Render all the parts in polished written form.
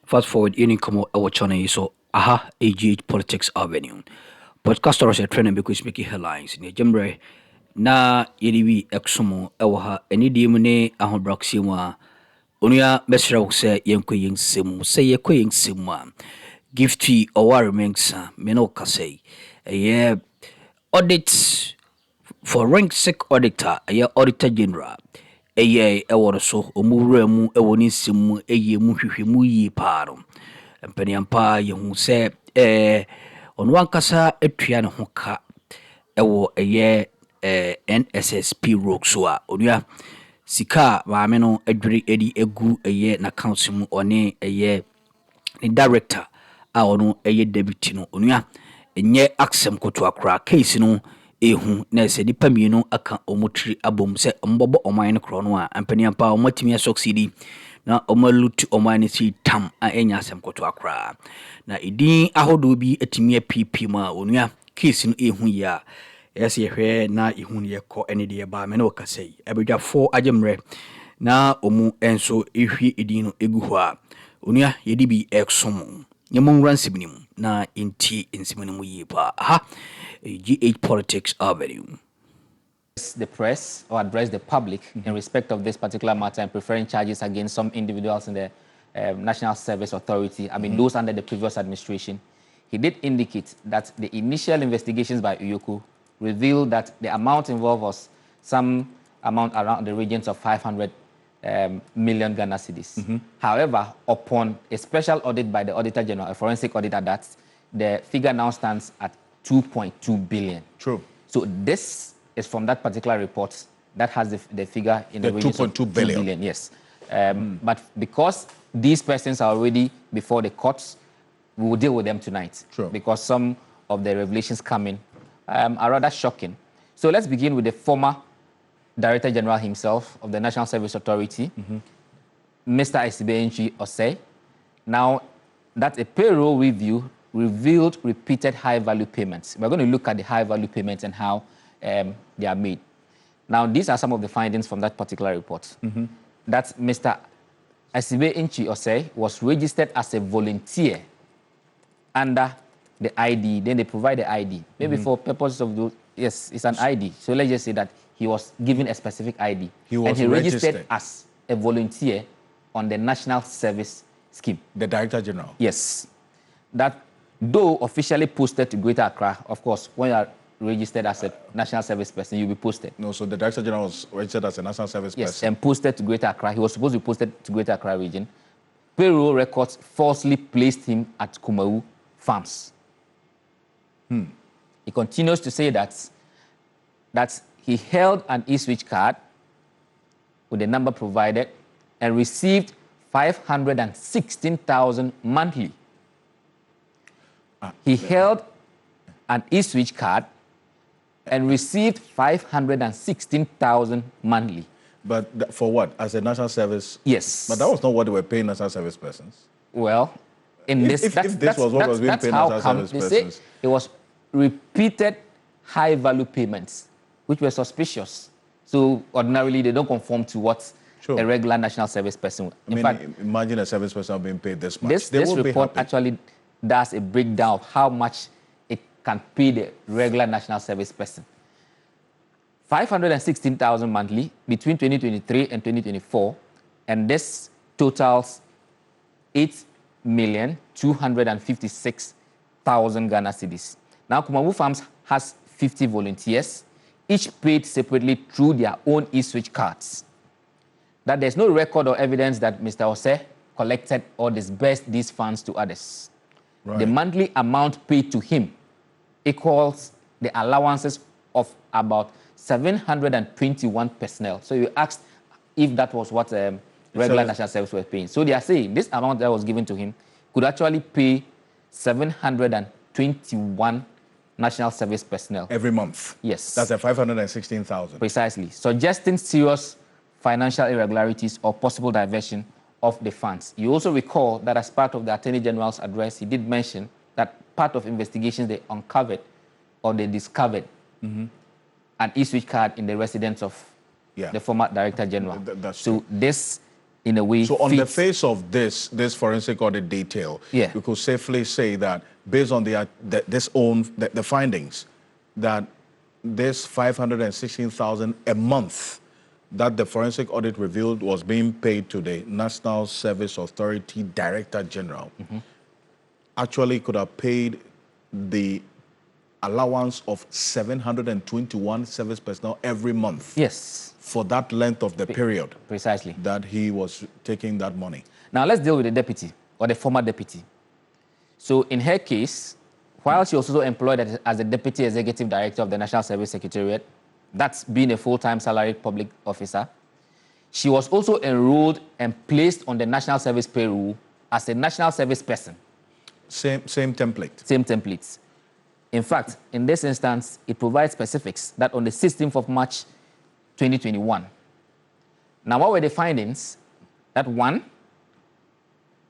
Fast forward, any come our channel so aha AGH Politics Avenue. Podcasters are training because making headlines in the Jembre na yediwi exomo ewaha eni diemune ahon braxiwa onia mesra wo se yenko yensemu se yeko yensemu a gifty oware mensa meno kasei audit forensic auditor auditor general eworo so omura mu ewo ni nsemu mu hwehwemu yi paaro mpaniampa yehu se ono ankasa atua ne ho ka ewo NSS Payroll so a onua sika maame no adwiri edi egu na council mu one ni director a ono deputy no onua enye aksem koto akra case no ehu na se nipa mienu aka omotri abom se mbobo oman no kro no a ampaniampa omotimi succeed na omalutu oman si tam a enya asem koto akra na edin ahodo bi atimi app ma onua case no ehu ya yes yehwe na ihun yekọ ene de ba me na okasei abedwafo agemre na omu enso ehwie edin no egu ho a onua yedi bi exom nyemonran sibnim na inti insimanimu yipa aha GH Politics Avenue. The press or address the public in respect of this particular matter and preferring charges against some individuals in the National Service Authority, I mean those under the previous administration. He did indicate that the initial investigations by Uyoku revealed that the amount involved was some amount around the regions of 500 million Ghana cedis. However, upon a special audit by the Auditor General, a forensic audit at that, the figure now stands at 2.2 billion. True. So this is from that particular report that has the figure in the regions of 2.2 billion. Yes. But because these persons are already before the courts, we will deal with them tonight. True. Because some of the revelations coming are rather shocking. So let's begin with the former Director General himself of the National Service Authority, Mr. Isibe Osei. Now, that a payroll review revealed repeated high-value payments. We're going to look at the high-value payments and how they are made. Now, these are some of the findings from that particular report. That Mr. Isibe Osei was registered as a volunteer under the ID, then they provide the ID. Maybe for purposes of those, yes, it's an ID. So let's just say that he was given a specific ID. He was registered as a volunteer on the National Service Scheme. The Director General? Yes. That, though officially posted to Greater Accra, of course, when you are registered as a National Service person, you'll be posted. No, so the Director General was registered as a National Service person? Yes, and posted to Greater Accra. He was supposed to be posted to Greater Accra region. Payroll records falsely placed him at Kumau Farms. He continues to say that he held an e-switch card with the number provided and received 516,000 monthly. He held an e-switch card and received 516,000 monthly. But for what? As a national service? Yes. But that was not what they were paying national service persons. Well, in if this was what was being paid national service persons. Say it was repeated high-value payments, which were suspicious. So ordinarily, they don't conform to what a regular national service person. In fact, imagine a service person being paid this much. This report actually does a breakdown of how much it can pay the regular national service person. 516,000 monthly between 2023 and 2024, and this totals 8,256,000 Ghana cedis. Now, Kumau Farms has 50 volunteers, each paid separately through their own e-switch cards. That there's no record or evidence that Mr. Osei collected or disbursed these funds to others. Right. The monthly amount paid to him equals the allowances of about 721 personnel. So you asked if that was what regular national service was paying. So they are saying this amount that was given to him could actually pay 721 national service personnel. Every month? Yes. That's a 516,000. Precisely. Suggesting serious financial irregularities or possible diversion of the funds. You also recall that as part of the Attorney General's address, he did mention that part of investigations they uncovered or they discovered an e-switch card in the residence of the former Director General. That's so true. This in a way. So on the face of this forensic audit detail, yeah, we could safely say that based on the findings, that this 516,000 a month that the forensic audit revealed was being paid to the National Service Authority Director General actually could have paid the allowance of 721 service personnel every month. Yes. For that length of the period. Precisely. That he was taking that money. Now let's deal with the deputy, or the former deputy. So in her case, while she was also employed as the Deputy Executive Director of the National Service Secretariat, that's being a full-time salaried public officer, she was also enrolled and placed on the National Service Payroll as a National Service person. Same template. Same templates. In fact, in this instance, it provides specifics that on the 16th of March 2021. Now, what were the findings? That one,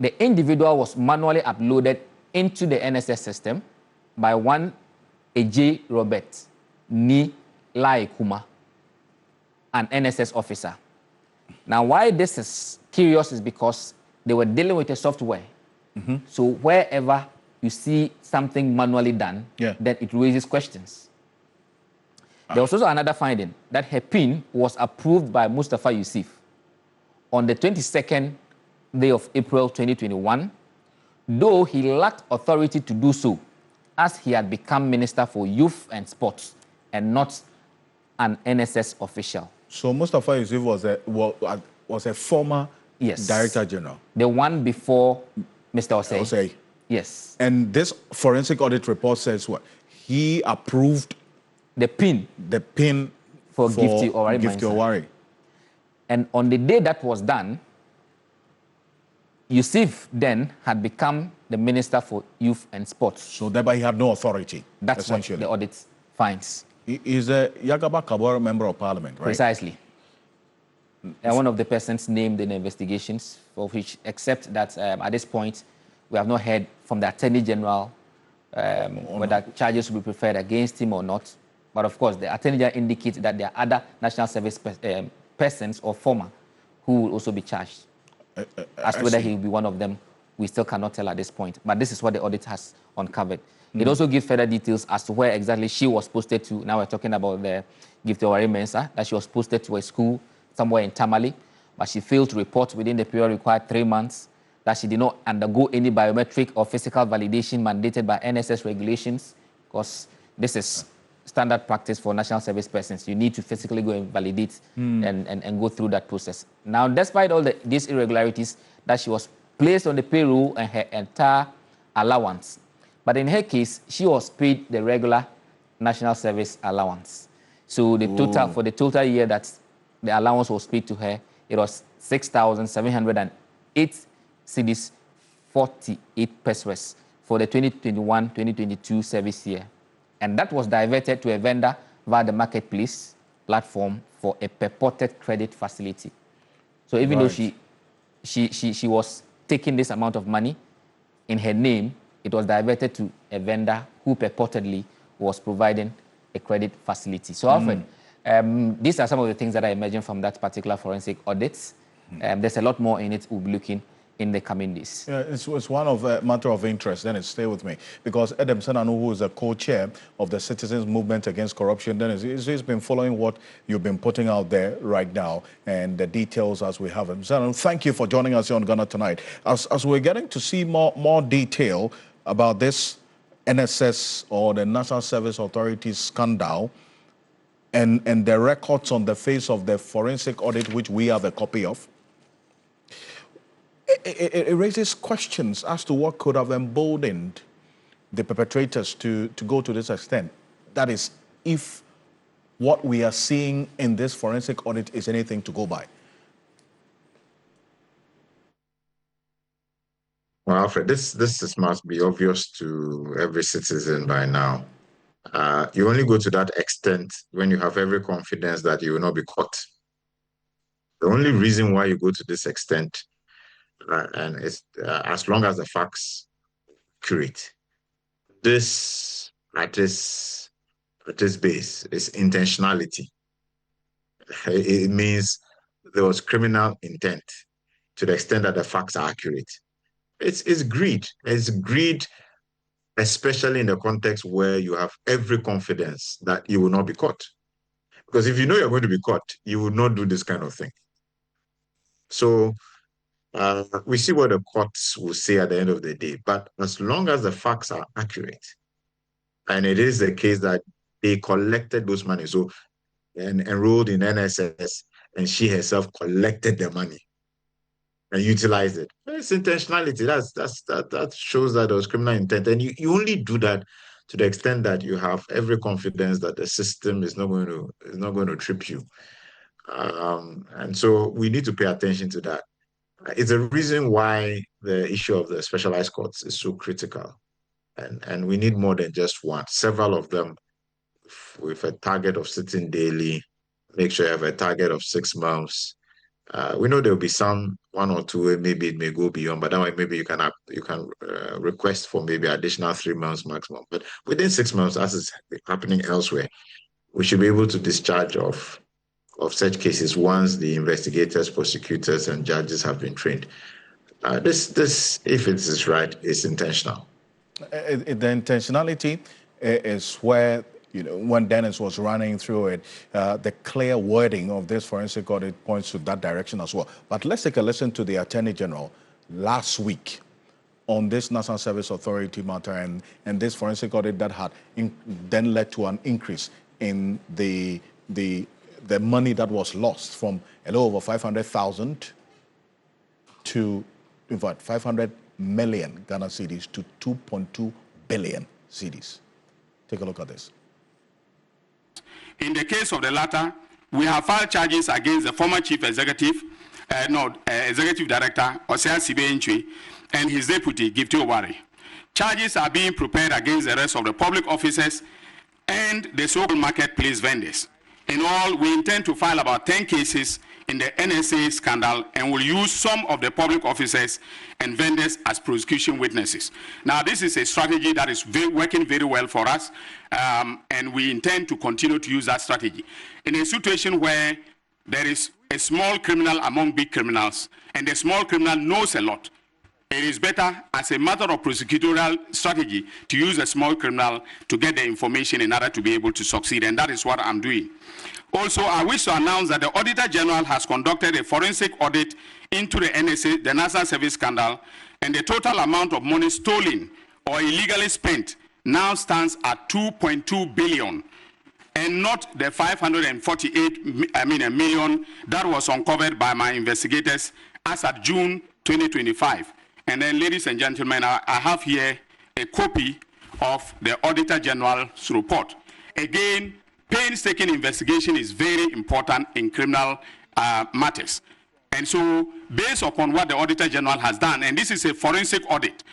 the individual was manually uploaded into the NSS system by one A.J. Robert Ni Laikuma, an NSS officer. Now, why this is curious is because they were dealing with a software. So wherever you see something manually done, then it raises questions. There was also another finding that her PIN was approved by Mustafa Yusuf on the 22nd day of April 2021, though he lacked authority to do so, as he had become Minister for Youth and Sports and not an NSS official. So Mustafa Yusuf was a former Director General? The one before Mr. Osei. Yes. And this forensic audit report says what? He approved the PIN for Gifty Owari. And on the day that was done, Yusuf then had become the Minister for Youth and Sports. So thereby he had no authority. That's what the audit finds. He is a Yagaba Kabor member of parliament, right? Precisely. And one of the persons named in the investigations, for which, except that at this point, we have not heard from the Attorney General whether charges will be preferred against him or not. But of course, the Attorney General indicates that there are other national service persons or former who will also be charged. As to whether he will be one of them, we still cannot tell at this point. But this is what the audit has uncovered. It also gives further details as to where exactly she was posted to. Now we're talking about the Gifty Owari Mensah, that she was posted to a school somewhere in Tamale, but she failed to report within the period required 3 months, that she did not undergo any biometric or physical validation mandated by NSS regulations, because this is standard practice for national service persons. You need to physically go and validate and go through that process. Now, despite all these irregularities, that she was placed on the payroll and her entire allowance. But in her case, she was paid the regular national service allowance. So the total, for the total year that the allowance was paid to her, it was 6,708 cedis 48 pesos for the 2021-2022 service year. And that was diverted to a vendor via the marketplace platform for a purported credit facility. So even though she was taking this amount of money in her name, it was diverted to a vendor who purportedly was providing a credit facility. So Alfred, these are some of the things that I imagine from that particular forensic audit. There's a lot more in it we'll be looking in the coming days. Yeah, it's one of a matter of interest. Then stay with me, because Edem Senanu, who is the co-chair of the Citizens Movement Against Corruption, then he's been following what you've been putting out there right now and the details as we have them. Senanu, thank you for joining us here on Ghana Tonight. As we're getting to see more detail about this NSS or the National Service Authority scandal and the records on the face of the forensic audit, which we have a copy of, it raises questions as to what could have emboldened the perpetrators to go to this extent. That is, if what we are seeing in this forensic audit is anything to go by. Well, Alfred, this must be obvious to every citizen by now. You only go to that extent when you have every confidence that you will not be caught. The only reason why you go to this extent, and it's as long as the facts accurate, this at this base is intentionality. It means there was criminal intent. to the extent that the facts are accurate. It's greed. It's greed, especially in the context where you have every confidence that you will not be caught. Because if you know you're going to be caught, you will not do this kind of thing. So we see what the courts will say at the end of the day. But as long as the facts are accurate, and it is the case that they collected those money, so and enrolled in NSS, and she herself collected the money and utilized it. It's intentionality. That shows that there was criminal intent, and you only do that to the extent that you have every confidence that the system is not going to trip you. And so we need to pay attention to that. It's a reason why the issue of the specialized courts is so critical. And we need more than just one. Several of them with a target of sitting daily. Make sure you have a target of 6 months. We know there will be some, 1 or 2, maybe it may go beyond, but that way maybe you can request for maybe additional 3 months maximum. But within 6 months, as is happening elsewhere, we should be able to discharge of such cases once the investigators, prosecutors, and judges have been trained. This, if it is right, is intentional. The intentionality is where, when Dennis was running through it, the clear wording of this forensic audit points to that direction as well. But let's take a listen to the Attorney General last week on this National Service Authority matter and this forensic audit that had then led to an increase in the money that was lost from a little over 500,000 to, in fact, 500 million Ghana cedis to 2.2 billion cedis. Take a look at this. In the case of the latter, we have filed charges against the former chief executive, executive director, Osea Sibe-Ntwi, and his deputy, Gifty Owari. Charges are being prepared against the rest of the public officers and the so-called marketplace vendors. In all, we intend to file about 10 cases in the NSA scandal and will use some of the public officers and vendors as prosecution witnesses. Now, this is a strategy that is working very well for us, and we intend to continue to use that strategy. In a situation where there is a small criminal among big criminals, and the small criminal knows a lot, it is better as a matter of prosecutorial strategy to use a small criminal to get the information in order to be able to succeed, and that is what I'm doing. Also, I wish to announce that the Auditor General has conducted a forensic audit into the NSA, the National Service scandal, and the total amount of money stolen or illegally spent now stands at 2.2 billion, and not the 548 million that was uncovered by my investigators as at June 2025. And then, ladies and gentlemen, I have here a copy of the Auditor General's report. Again, painstaking investigation is very important in criminal matters. And so, based upon what the Auditor General has done, and this is a forensic audit,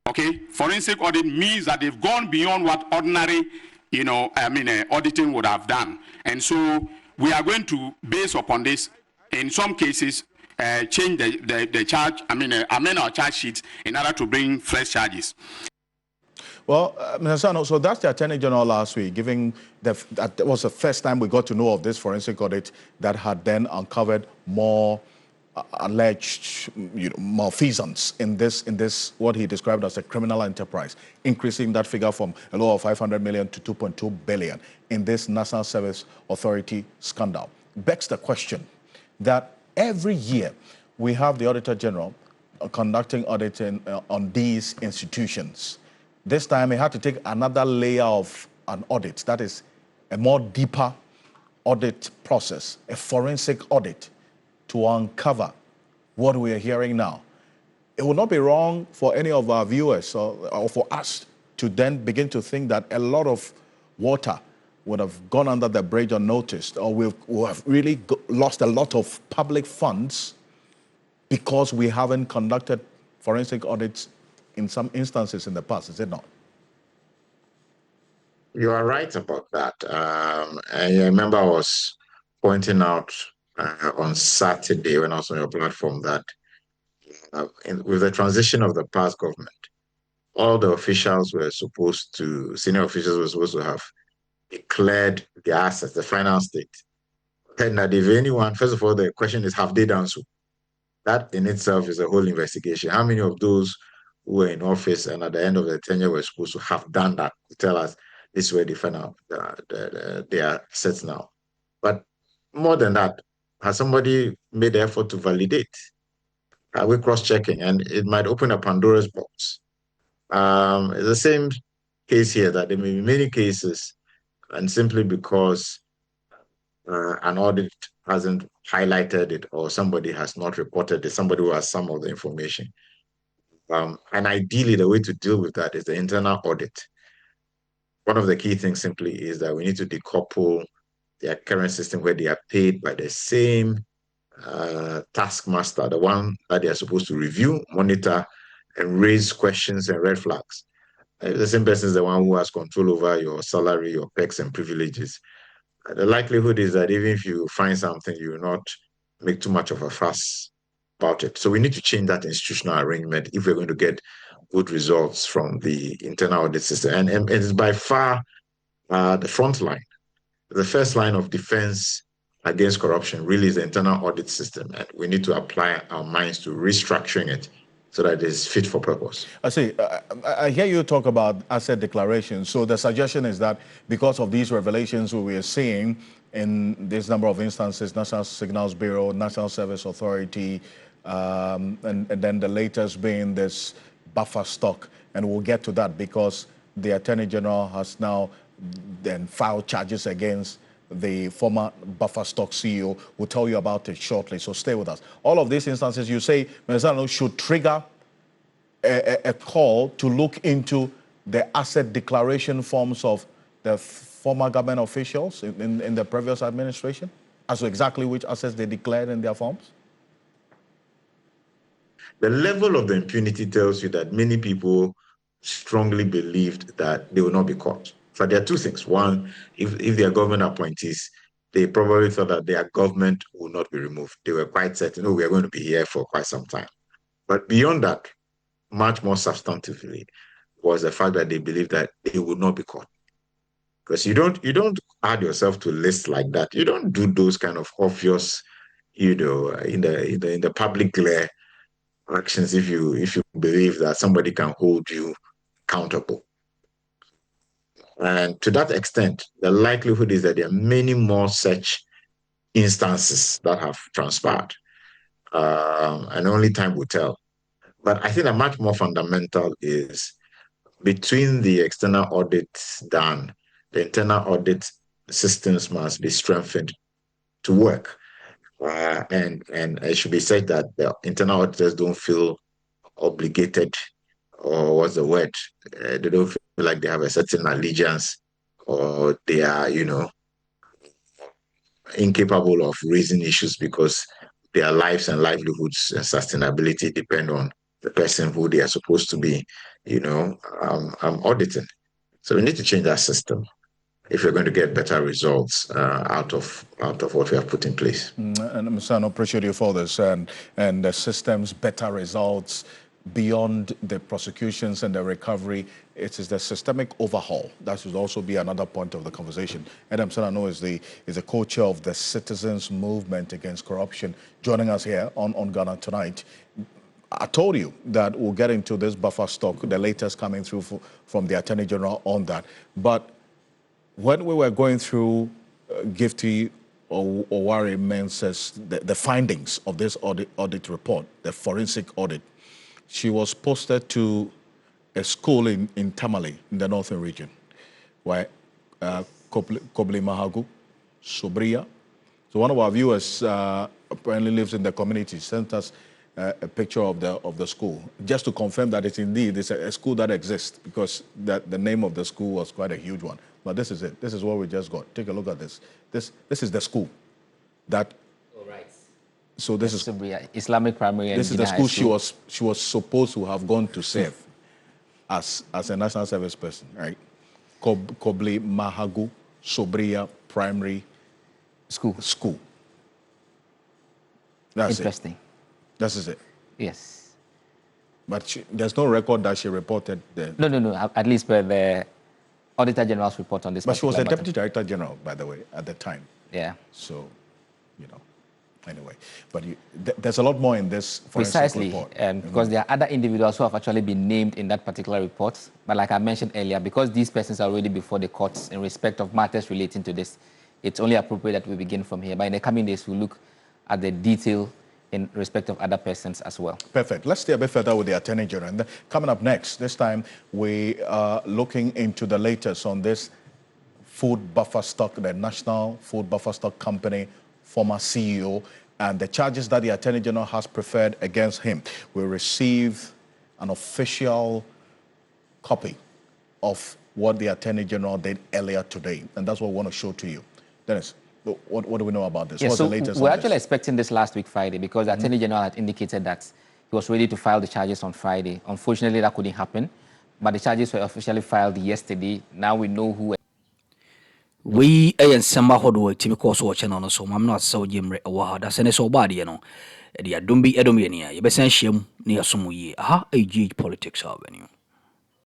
okay? Forensic audit means that they've gone beyond what ordinary, auditing would have done. And so, we are going to, based upon this, in some cases, change the charge, amend our charge sheets in order to bring fresh charges. Well, Mr. Sano, so that's the Attorney General last week, that was the first time we got to know of this forensic audit that had then uncovered more alleged malfeasance in this what he described as a criminal enterprise, increasing that figure from a low of 500 million to 2.2 billion in this National Service Authority scandal. Begs the question that every year we have the Auditor General conducting auditing on these institutions. This time, he had to take another layer of an audit, that is a more deeper audit process, a forensic audit, to uncover what we are hearing now. It would not be wrong for any of our viewers or for us to then begin to think that a lot of water would have gone under the bridge unnoticed, or we have really lost a lot of public funds because we haven't conducted forensic audits in some instances in the past, is it not? You are right about that. I remember I was pointing out on Saturday when I was on your platform that with the transition of the past government, all the officials were supposed to, senior officials were supposed to have declared the assets, the final state. And that if anyone, first of all, the question is, have they done so? That in itself is a whole investigation. How many of those who were in office and at the end of the tenure were supposed to have done that to tell us this is where they find out they are set now? But more than that, has somebody made the effort to validate? Are we cross-checking? And it might open a Pandora's box. It's the same case here, that there may be many cases, and simply because an audit hasn't highlighted it or somebody has not reported it, somebody who has some of the information. And ideally, the way to deal with that is the internal audit. One of the key things simply is that we need to decouple their current system where they are paid by the same taskmaster, the one that they are supposed to review, monitor, and raise questions and red flags. The same person is the one who has control over your salary, your perks and privileges. The likelihood is that even if you find something, you will not make too much of a fuss about it. So we need to change that institutional arrangement if we're going to get good results from the internal audit system. And it is by far the front line. The first line of defense against corruption really is the internal audit system. And we need to apply our minds to restructuring it so that it is fit for purpose. I see. I hear you talk about asset declarations. So the suggestion is that because of these revelations we are seeing in this number of instances, National Signals Bureau, National Service Authority, and then the latest being this buffer stock, and we'll get to that because the Attorney General has now then filed charges against the former buffer stock CEO. We'll tell you about it shortly, so stay with us. All of these instances, you say, Mr. should trigger a call to look into the asset declaration forms of the former government officials in the previous administration, as to exactly which assets they declared in their forms? The level of the impunity tells you that many people strongly believed that they will not be caught. So there are two things. One, if they are government appointees, they probably thought that their government will not be removed. They were quite certain, we are going to be here for quite some time. But beyond that, much more substantively, was the fact that they believed that they would not be caught. Because you don't add yourself to lists like that. You don't do those kind of obvious, in the public glare actions if you believe that somebody can hold you accountable. And to that extent, the likelihood is that there are many more such instances that have transpired. And only time will tell. But I think that much more fundamental is between the external audits done, the internal audit systems must be strengthened to work. And it should be said that the internal auditors don't feel obligated, or what's the word? They don't feel like they have a certain allegiance, or they are, incapable of raising issues because their lives and livelihoods and sustainability depend on the person who they are supposed to be, auditing. So we need to change that system if we're going to get better results out of what we have put in place. And Mr. I appreciate you for this, and the system's better results beyond the prosecutions and the recovery. It is the systemic overhaul. That should also be another point of the conversation. Adam Sanano is the co-chair of the Citizens Movement Against Corruption, joining us here on Ghana Tonight. I told you that we'll get into this buffer stock, the latest coming through from the Attorney General on that. But when we were going through Gifty Owari Mensah's the findings of this audit report, the forensic audit, she was posted to a school in Tamale in the northern region, where Kobli Mahagu, Sobria. So one of our viewers apparently lives in the community, sent us a picture of the school, just to confirm that it's indeed a school that exists, because the name of the school was quite a huge one. But this is it. This is what we just got. Take a look at this. This is the school that. Oh, right. So this is Islamic Primary. This is the school she was supposed to have gone to serve as a national service person, right? Kobli Mahagu Sobria Primary School. That's interesting. This is it. Yes. But there's no record that she reported the... No. At least by the Auditor General's report on this. But she was the Deputy Director General, by the way, at the time. Yeah. So, Anyway, but there's a lot more in this forensic Precisely, report. Because there are other individuals who have actually been named in that particular report. But like I mentioned earlier, because these persons are already before the courts in respect of matters relating to this, it's only appropriate that we begin from here. But in the coming days, we'll look at the detail in respect of other persons as well. Perfect. Let's stay a bit further with the Attorney General. And coming up next, this time we are looking into the latest on this food buffer stock, the National Food Buffer Stock Company, former CEO, and the charges that the Attorney General has preferred against him. We received an official copy of what the Attorney General did earlier today, and that's what we want to show to you. Dennis, what do we know about this? Yeah, What's so the latest we're on actually this? expecting this last week Friday because the Attorney General had indicated that he was ready to file the charges on Friday. Unfortunately, that couldn't happen, but the charges were officially filed yesterday. Now we know who. We and Samba Hodo, Timiko, so channel on so I'm not so Jimre or that's an so body, you know. The Adumbi Edomania, you best shame near some ye. Aha, a GH politics avenue.